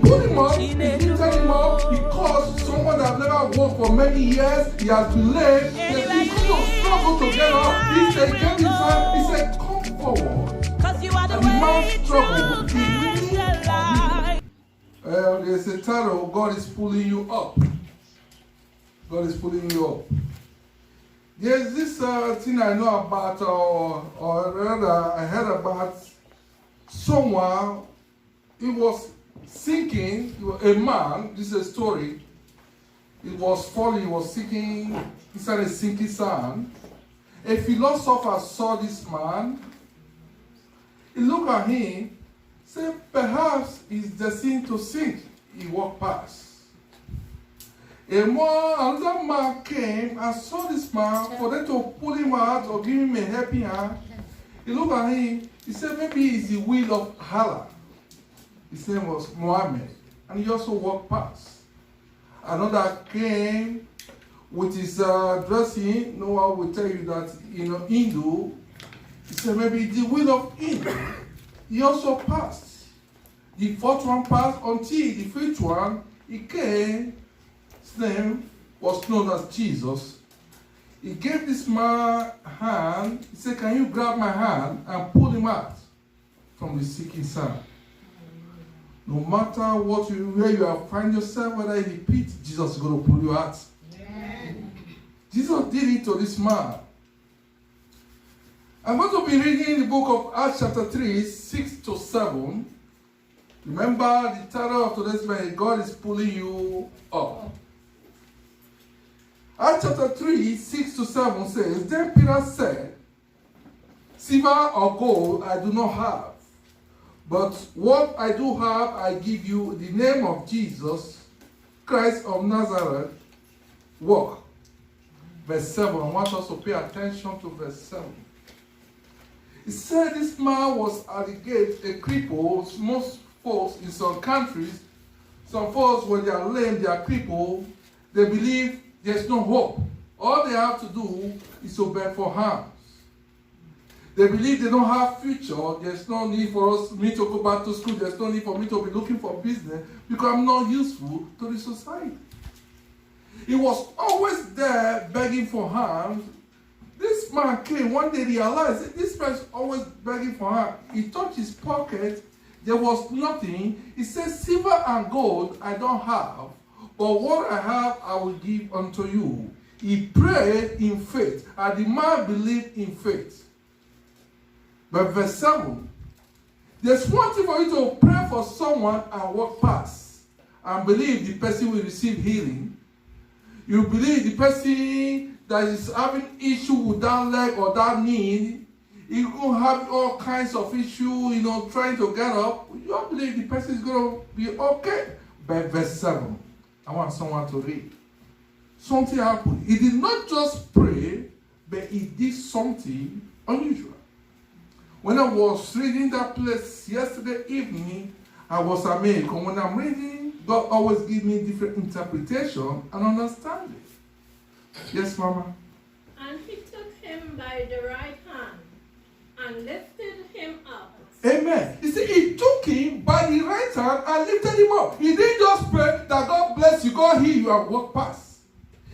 pulled him up, he lifted him up because someone that never walked for many years, he has been lame, he's going to struggle to get up. He said, get his hand, he said, come forward. And the man struggled. There's a title, God is pulling you up. God is pulling you up. There's this thing I know about, or rather, I heard about someone. He was sinking. A man. This is a story. He was falling. He was sinking inside a sinking sand. A philosopher saw this man. He looked at him. Said, perhaps he's destined to sink. He walked past. Another man came and saw this man for them to pull him out or give him a helping hand. He looked at him. He said, maybe it's the will of Allah. His name was Muhammad. And he also walked past. Another came with his dressing. Noah will tell you that, Hindu. He said, maybe it's the will of Hindu. He also passed. The fourth one passed until the fifth one, he came. His name was known as Jesus. He gave this man a hand. He said, can you grab my hand and pull him out from the sinking sand? No matter where you find yourself, whether in the pit, Jesus is going to pull you out. Amen. Jesus did it to this man. I'm going to be reading the book of Acts chapter 3, 6 to 7. Remember the title of today's message, God is pulling you up. Acts chapter 3, 6 to 7 says, then Peter said, silver or gold I do not have, but what I do have I give you, the name of Jesus Christ of Nazareth, walk. Verse 7, I want us to pay attention to verse 7. He said this man was at the gate, a cripple. Most folks in some countries, some folks when they are lame, they are crippled, they believe there's no hope. All they have to do is to beg for hands. They believe they don't have future. There's no need for me to go back to school. There's no need for me to be looking for business because I'm not useful to the society. He was always there begging for hands. This man came one day, realized that this man's always begging for hands. He touched his pocket. There was nothing. He said, silver and gold I don't have, but what I have I will give unto you. He prayed in faith, and the man believed in faith. But verse 7, there's one thing for you to pray for someone and walk past and believe the person will receive healing. You believe the person that is having issue with that leg or that knee, you will have all kinds of issues, trying to get up. You don't believe the person is going to be okay. But verse 7, I want someone to read. Something happened. He did not just pray, but he did something unusual. When I was reading that place yesterday evening, I was amazed. Because when I'm reading, God always gives me different interpretation and understanding. Yes, Mama? And he took him by the right hand and lifted him up. Amen. You see, he took him by the right hand and lifted him up. He didn't just pray that God bless you, God heal you, and walk past.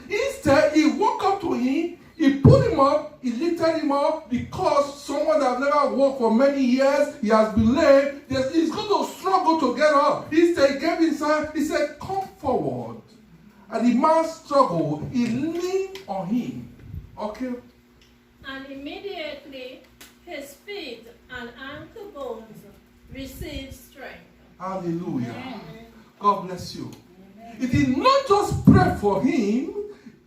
Instead, he walked up to him, he pulled him up, he lifted him up because someone that never walked for many years, he has been lame, he's going to struggle to get up. Instead, he gave his hand, he said, come forward. And the man struggled, he leaned on him. Okay? And immediately his feet and ankle bones received strength. Hallelujah. Amen. God bless you. Amen. He did not just pray for him,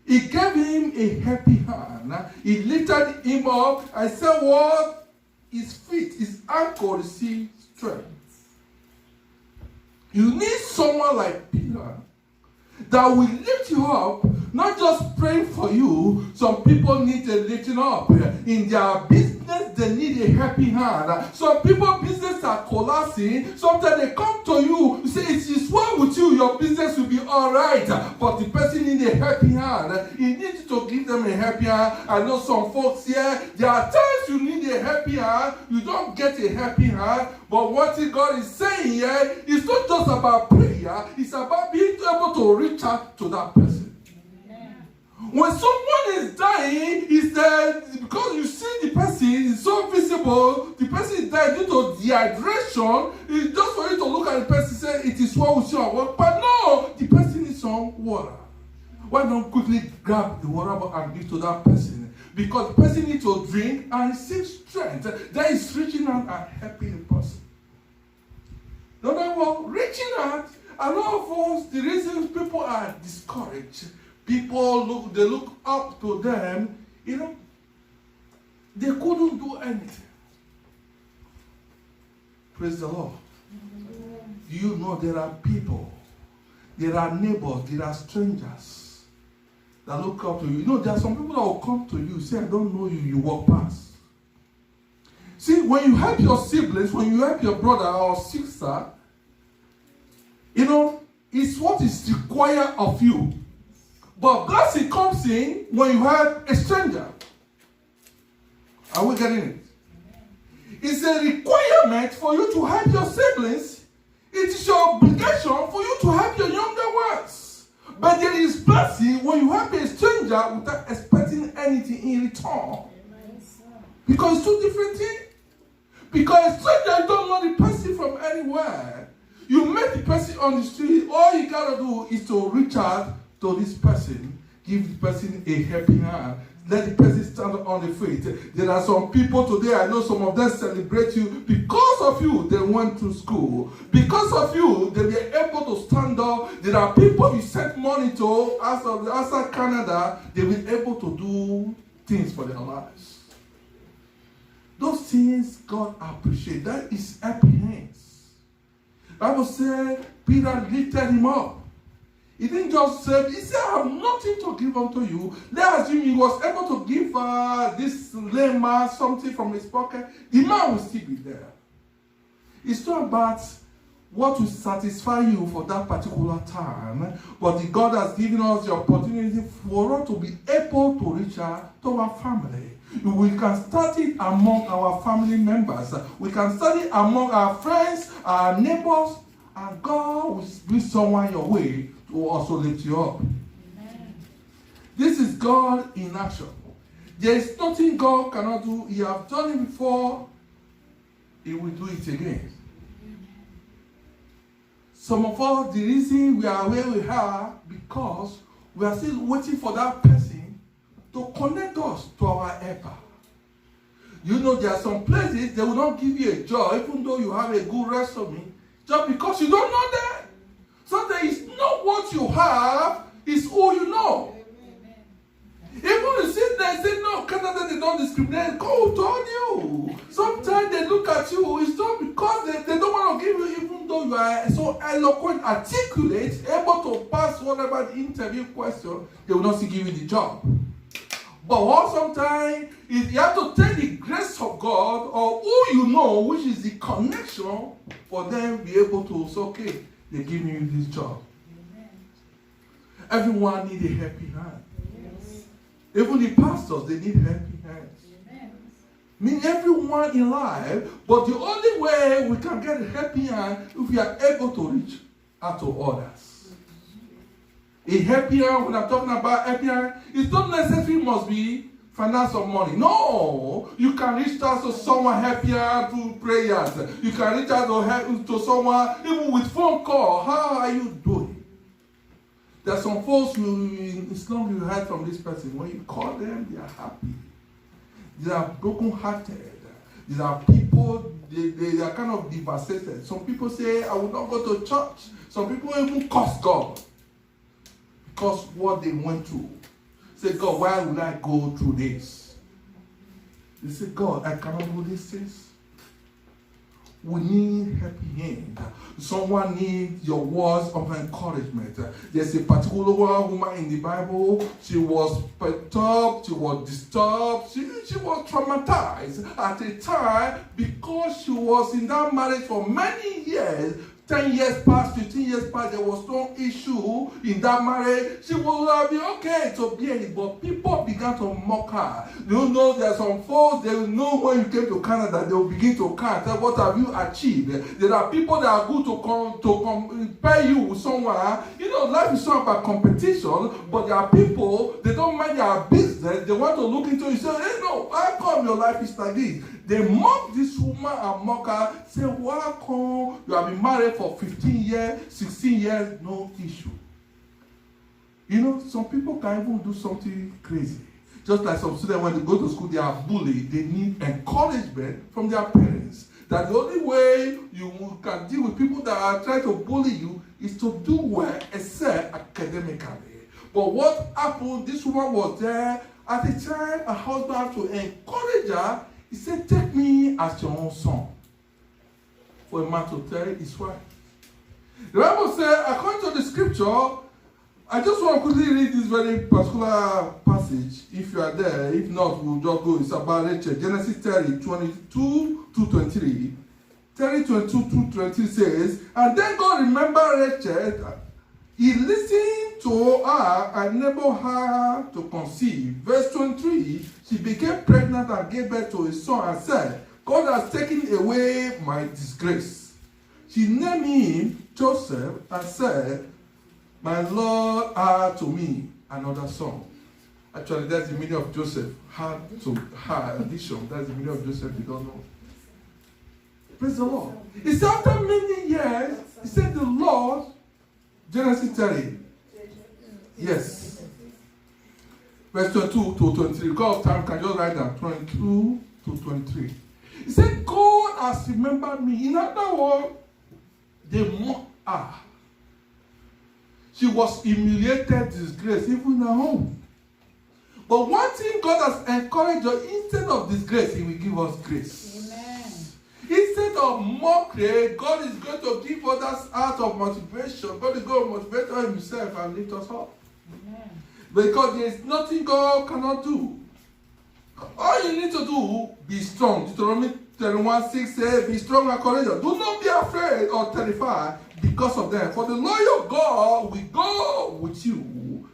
he gave him a happy hand. He lifted him up and said, what? His feet, his ankle received strength. You need someone like Peter that will lift you up, not just praying for you. Some people need a lifting up. In their business, they need a helping hand. Some people, business are collapsing. Sometimes they come to you, you say, it is well with you, your business will be all right. But the person needs a helping hand. You need to give them a helping hand. I know some folks here, there are times you need a helping hand, you don't get a helping hand. But what God is saying here is not just about prayer. here is about being able to reach out to that person. When someone is dying, is that because you see the person is so visible, the person is dying due to dehydration, it's just for you to look at the person and say, it is what we see on water. But no, the person needs some water. Why don't quickly grab the water and give to that person? Because the person needs to drink and receive strength. That is reaching out and helping the person. No, no, reaching out, a lot of us, the reasons people are discouraged, people look up to them, they couldn't do anything. Praise the Lord. Do you know there are people, there are neighbors, there are strangers that look up to you? There are some people that will come to you, say, I don't know you, you walk past. See, when you help your siblings, when you help your brother or sister, it's what is required of you. But blessing comes in when you help a stranger. Are we getting it? It's a requirement for you to help your siblings. It is your obligation for you to help your younger ones. But there is blessing when you help a stranger without expecting anything in return. Because it's two different things. Because a stranger, you don't know the person from anywhere. You meet the person on the street, all you gotta do is to reach out to this person, give the person a helping hand, let the person stand on the feet. There are some people today, I know some of them celebrate you. Because of you, they went to school. Because of you, they were able to stand up. There are people you sent money to outside Canada, they were able to do things for their lives. Those things God appreciates. That is happy hands. Bible said Peter lifted him up. He didn't just say, he said, I have nothing to give unto you. Let's assume he was able to give this lame man something from his pocket. The man will still be there. It's not about what will satisfy you for that particular time, but God has given us the opportunity for us to be able to reach out to our family. We can start it among our family members. We can start it among our friends, our neighbors, and God will bring someone your way to also lift you up. Amen. This is God in action. There is nothing God cannot do. He has done it before. He will do it again. Amen. Some of us, the reason we are where we are, because we are still waiting for that person to connect us to our helper. There are some places they will not give you a job, even though you have a good resume, just because you don't know them. So there is not what you have, it's who you know. Even you sit there and say, no, Canada, they don't discriminate. God told you. Sometimes they look at you, it's not because they don't want to give you, even though you are so eloquent, articulate, able to pass whatever the interview question, they will not still give you the job. But what sometimes is you have to take the grace of God or who you know, which is the connection, for them to be able to say, okay, they give you this job. Amen. Everyone needs a helping hand. Yes. Even the pastors, they need helping hands. Amen. I mean, everyone in life, but the only way we can get a helping hand if we are able to reach out to others. A helping hand, when I'm talking about helping hand, it's not necessarily must be finance or money. No, you can reach out to someone happier through prayers. You can reach out to someone even with phone call. How are you doing? There are some folks in Islam you heard from this person. When you call them, they are happy. They are broken-hearted. These are people, they are kind of devastated. Some people say, I will not go to church. Some people even curse God because what they went through. Say, God, why would I go through this? They say, God, I cannot do these things. We need helping hand. Someone needs your words of encouragement. There's a particular woman in the Bible. She was perturbed. She was disturbed. She was traumatized at a time because she was in that marriage for many years. 10 years passed, 15 years passed, there was no issue in that marriage, she would be okay to be it. But people began to mock her. You know, there are some folks, they will know when you came to Canada, they will begin to count. What have you achieved? There are people that are good to compare you with someone. You know, life is not about competition, but there are people, they don't mind their business. They want to look into it and say, hey, no, how come your life is like this? They mock this woman and mock her, say, why come you have been married for 15 years, 16 years, no issue. You know, some people can even do something crazy. Just like some students, when they go to school, they are bullied. They need encouragement from their parents. That the only way you can deal with people that are trying to bully you is to do well, except academically. But what happened, this woman was there. At the time, her husband had to encourage her. He said, take me as your own son. For a man to tell his wife. The Bible says, according to the scripture, I just want to quickly read this very particular passage. If you are there, if not, we'll just go. It's about Rachel. Genesis 30, 22 to 23. 30, 22 to 23 says, and then God remembered Rachel. He listened to her and enabled her to conceive. Verse 23, she became pregnant and gave birth to a son and said, God has taken away my disgrace. She named him Joseph and said, my Lord had to me another son. Actually, that's the meaning of Joseph. Had to her addition. That's the meaning of Joseph. You don't know. Praise the Lord. He said after many years, he said the Lord, Genesis 30. Yes. Verse 22 to 23. God of time can just write down 22 to 23. He said, God has remembered me. In other words, they mocked her. She was humiliated, disgraced, even in her home. But one thing God has encouraged her, instead of disgrace, He will give us grace. Amen. Instead of mockery, God is going to give others out of motivation. God is going to motivate us Himself and lift us up. Amen. Because there is nothing God cannot do. All you need to do, be strong. Deuteronomy 31:6 says, be strong and courageous. Do not be afraid or terrified because of them. For the Lord your God will go with you.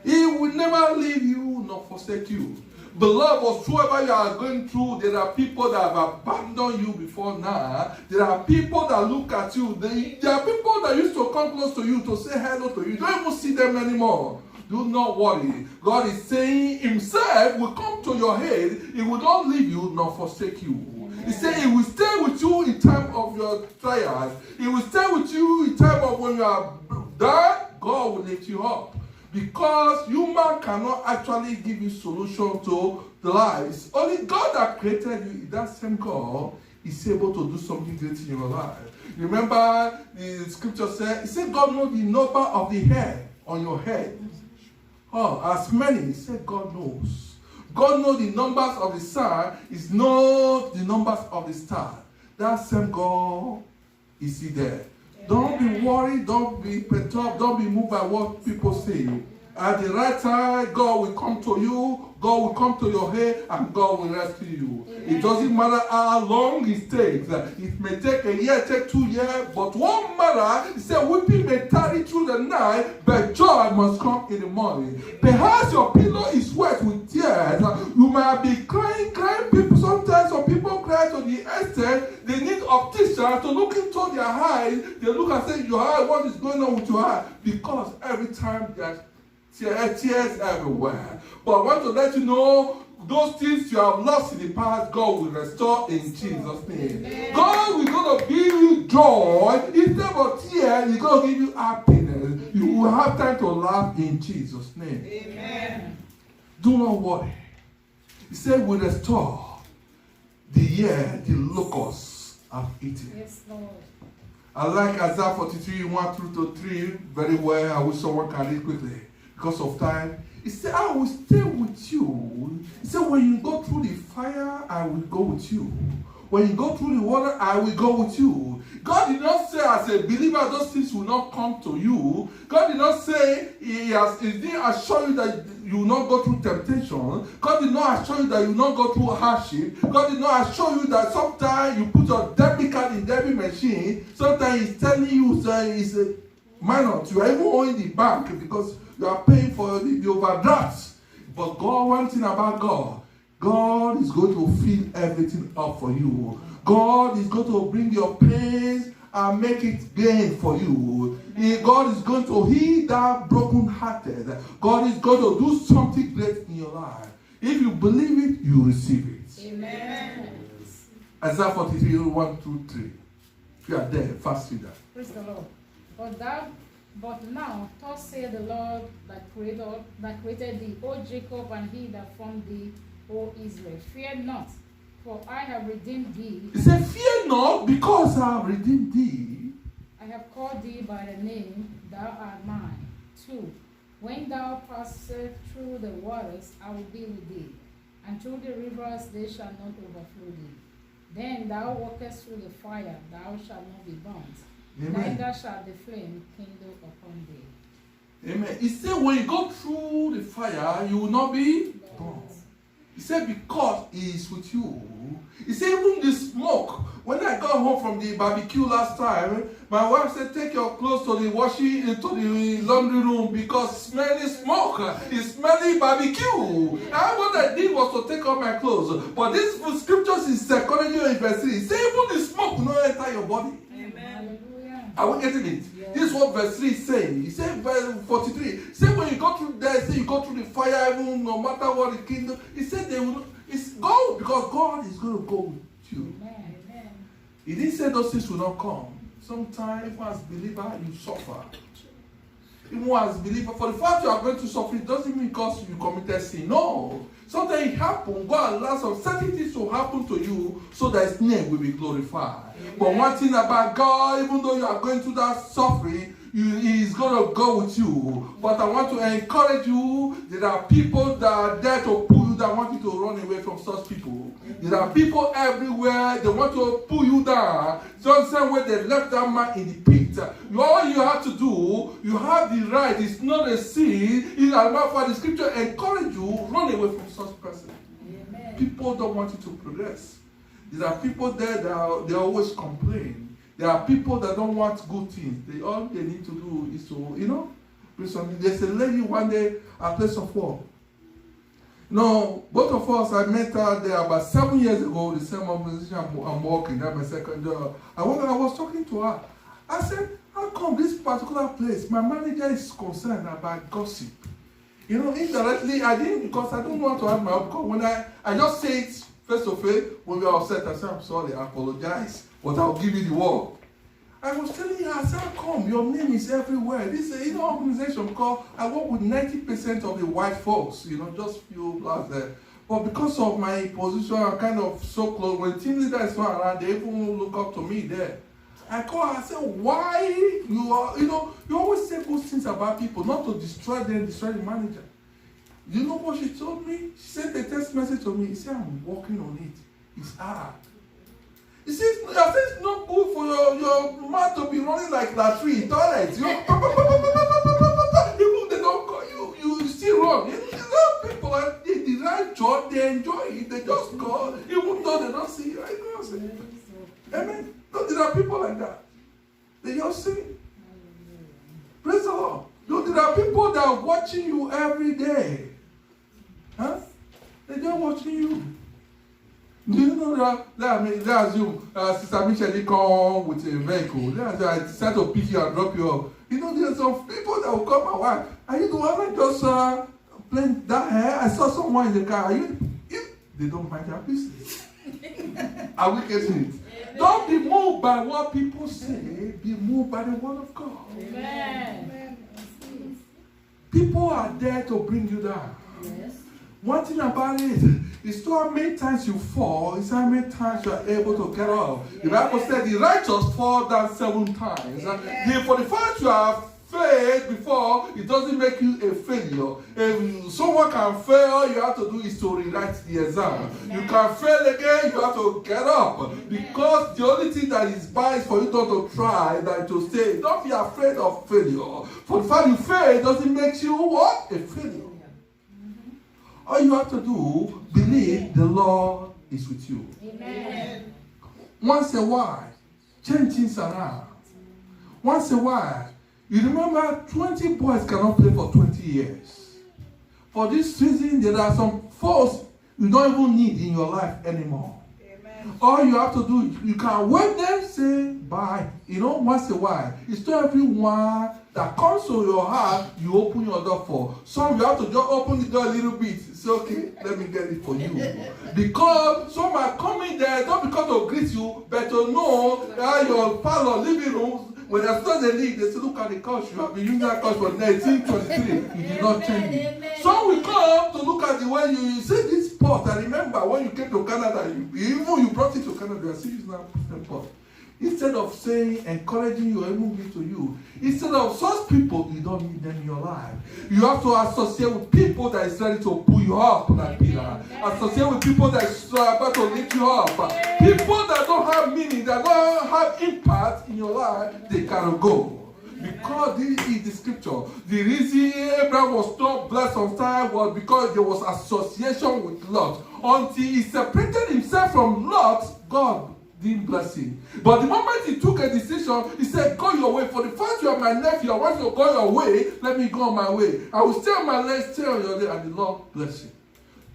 He will never leave you nor forsake you. Beloved, whatsoever you are going through, there are people that have abandoned you before now. There are people that look at you. There are people that used to come close to you to say hello to you. You don't even see them anymore. Do not worry. God is saying Himself will come to your aid. He will not leave you nor forsake you. Amen. He said He will stay with you in time of your trials. He will stay with you in time of when you are down. God will lift you up. Because human cannot actually give you solution to the life. It's only God that created you. That same God is able to do something great in your life. Remember the scripture said, it said God knows the number of the hair on your head. Oh, as many, he said God knows. God knows the numbers of the sun. He knows the numbers of the stars. That same God is there. Don't be worried, don't be perturbed, don't be moved by what people say. At the right time, God will come to you, God will come to your aid, and God will rescue you. Amen. It doesn't matter how long it takes. It may take a year, take 2 years, but one matter, he said, weeping may tarry through the night, but joy must come in the morning. Perhaps your pillow is wet with tears. You might be crying. People, sometimes some people cry to the extent they need opticians to look into their eyes. They look and say, your eye, what is going on with your eye? Because every time there's tears everywhere. But I want to let you know, those things you have lost in the past, God will restore in Jesus' name. Amen. God will going to give you joy. Instead of tears, He's going to give you happiness. You will have time to laugh in Jesus' name. Amen. Do not worry. He said, we restore the year the locusts have eaten. Yes, Lord. I like Isaiah 43, 1 through to 3 very well. I wish someone can read quickly. Because of time, he said, I will stay with you. He said, when you go through the fire, I will go with you. When you go through the water, I will go with you. God did not say as a believer those things will not come to you. God did not say He didn't assure you that you will not go through temptation. God did not assure you that you will not go through hardship. God did not assure you that sometimes you put your debit card in debit machine. Sometimes He's telling you it's a minor. You are even owing the bank because you are paying for the overdraft. But God, one thing about God is going to fill everything up for you. God is going to bring your pains and make it gain for you. God is going to heal that broken-hearted. God is going to do something great in your life. If you believe it, you receive it. Amen. Isaiah 43, 1, 2, 3. If you are there, fast reader. Praise the Lord. But now, thus saith the Lord that created thee, O Jacob, and he that formed thee, O Israel. Fear not, for I have redeemed thee. He said, fear not, because I have redeemed thee. I have called thee by the name, thou art mine. 2. When thou passest through the waters, I will be with thee, and through the rivers they shall not overflow thee. Then thou walkest through the fire, thou shalt not be burnt. Amen. Neither shall the flame kindle upon thee. Amen. He said, when you go through the fire, you will not be burned. He said, because He is with you. He said, even the smoke. When I got home from the barbecue last time, my wife said, take your clothes to the washing, to the laundry room because smelly smoke. It's smelly barbecue. And what I did was to take off my clothes. But this scriptures in 2 Corinthians verse 3. He said, even the smoke will not enter your body. Hallelujah. Are we getting it? Yes. This is what verse 3 is saying. He said, verse 43. He said, when you go through there, say you go through the fire, even no matter what the kingdom. He said, they will. It's God, because God is going to go with you. Amen. Amen. He didn't say those things will not come. Sometimes, as believer, you suffer. Even as believer, for the fact you are going to suffer, it doesn't mean because you committed sin. No. Sometimes it happens. God allows some certain things to happen to you so that His name will be glorified. Amen. But one thing about God, even though you are going through that suffering, He is going to go with you. But I want to encourage you. There are people that are there to pull you that want you to run away from such people. There are people everywhere. They want to pull you down. Just the same way they left that man in the pit. All you have to do, you have the right. It's not a sin. In for the scripture encourage you, run away from such person. Amen. People don't want you to progress. There are people there that they always complain. There are people that don't want good things. All they need to do is to, recently there's a lady one day at place of work. Both of us, I met her there about 7 years ago, the same organization I'm working, that's my second job. I was talking to her. I said, how come this particular place, my manager is concerned about gossip? Indirectly, I didn't, because I don't want to have my own call. When I just say it face to face, when we are upset, I said, I'm sorry, I apologize, but I'll give you the word. I was telling her, I said, how come your name is everywhere? This is an organization because I work with 90% of the white folks, just few blacks there. But because of my position, I'm kind of so close. When team leaders are around, they even look up to me there. I call her, I said, why you always say good things about people, not to destroy them, destroy the manager. You know what she told me? She sent a text message to me. She said, I'm working on it. It's hard. He says, it's not good for your mouth to be running like that tree in toilets. Even they don't call you, you still run. People like the right job, they enjoy it. They just go, even though they don't see you. Amen. No, there are people like that. They just sing. Praise the Lord. No, there are people that are watching you every day. Huh? They're just watching you. Do you know that let's assume Sister Michelle come with a vehicle. I decide to pick you and drop you off. There's some people that will come and wife. Are you the one that just playing that hair? I saw someone in the car. They don't mind their business. Are we getting it? Don't be moved by what people say. Be moved by the word of God. Amen. People are there to bring you down. Yes. One thing about it is how many times you fall, is how many times you are able to get up. The Bible said the righteous fall down 7 times. For the fact you are failed before, it doesn't make you a failure. If someone can fail, all you have to do is to rewrite the exam. You can fail again, you have to get up. Because the only thing that is bad is for you not to try than to stay. Don't be afraid of failure. For the fact you fail doesn't make you what? A failure. All you have to do, believe the Lord is with you. Amen. Once a while, change things around. Once a while, you remember 20 boys cannot play for 20 years. For this reason, there are some folks you don't even need in your life anymore. Amen. All you have to do, you can wait them, say bye. Once a while. It's not everyone that comes to your heart, you open your door for. Some you have to just open the door a little bit. Say, okay, let me get it for you. Because some are coming there, not because to greet you, but to know that your parlor, living room, when they start the league, they say, look at the couch. You have been using that couch for 1923. You did not change it. Some will come to look at the way you see this pot. I remember when you came to Canada, you brought it to Canada, you are still using that pot. Instead of saying, encouraging you, or even give to you, instead of such people, you don't need them in your life. You have to associate with people that is ready to pull you up, like Peter. Associate with people that is about to lift you up. People that don't have meaning, that don't have impact in your life, they cannot go. Because this is the scripture. The reason Abraham was not blessed on time was because there was association with Lot. Until he separated himself from Lot, God didn't bless him. But the moment he took a decision, he said, go your way. For the fact you are my nephew, I want you to go your way. Let me go on my way. I will stay on my leg, stay on your leg, and the Lord bless you.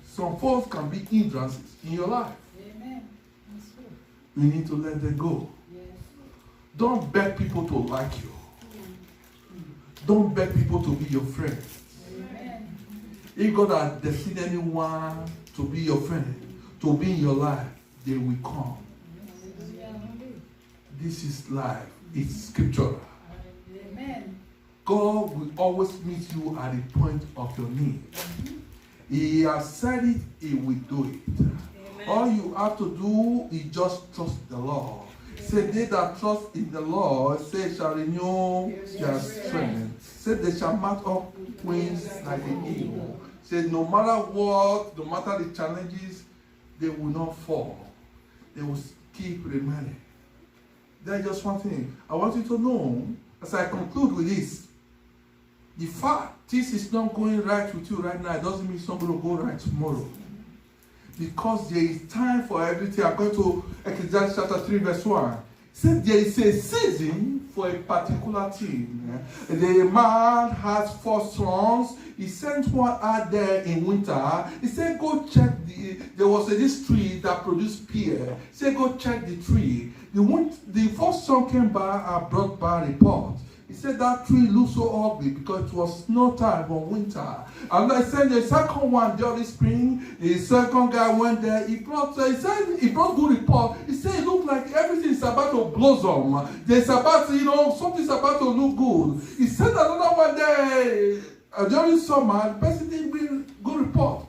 Some folks can be hindrances in your life. Amen. That's true. You need to let them go. Yes. Don't beg people to like you. Don't beg people to be your friend. Amen. If God has destined anyone to be your friend, to be in your life, they will come. This is life. It's scriptural. Amen. God will always meet you at the point of your need. He has said it, He will do it. Amen. All you have to do is just trust the Lord. Say, they that trust in the Lord, say, shall renew their strength. Say, they shall mount up wings like the eagle. Say, no matter what, no matter the challenges, they will not fall. They will keep remaining. There's just one thing. I want you to know, as I conclude with this, the fact this is not going right with you right now, it doesn't mean it's not going to go right tomorrow. Because there is time for everything. I'm going to Ecclesiastes chapter 3 verse 1. It says there is a season for a particular thing. The man has 4 sons. He sent one out there in winter. He said, go check there was this tree that produced pear. He said, go check the tree. The first son came by and brought back a report. He said that tree looked so ugly because it was snow time or winter. And I said the second one during spring, the second guy went there. He brought good report. He said it looked like everything is about to blossom. There's about something's about to look good. He said another one there during summer, the person didn't bring good report.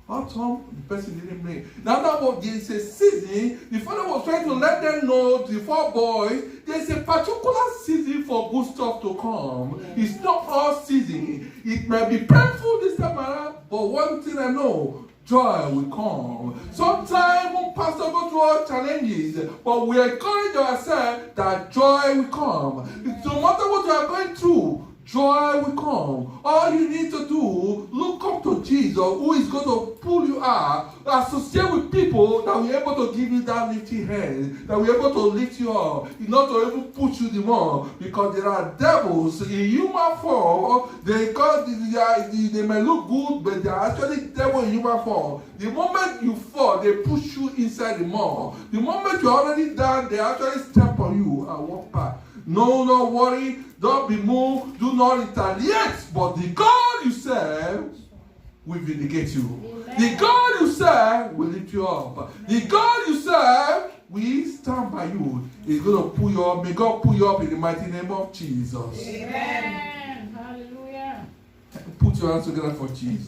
Autumn, the person didn't bring. Now that there's a season. The father was trying to let them know, the 4 boys, there's a particular season for good stuff to come. Yeah. It's not all season. It may be painful this time around, but one thing I know, joy will come. Sometimes when pastor go through all challenges, but we encourage ourselves that joy will come. No matter what you are going through, joy will come. All you need to do, look up to Jesus, who is going to pull you out. Associate with people that will be able to give you that lifting hand, that will be able to lift you up, not to even push you the more. Because there are devils in human form. They may look good, but they are actually devils in human form. The moment you fall, they push you inside the more. The moment you're already down, they actually step on you and walk back. No worry. Don't be moved. Do not retaliate. But the God you serve will vindicate you. Amen. The God you serve will lift you up. The God you serve will stand by you. He's going to pull you up. May God pull you up in the mighty name of Jesus. Amen. Hallelujah. Put your hands together for Jesus.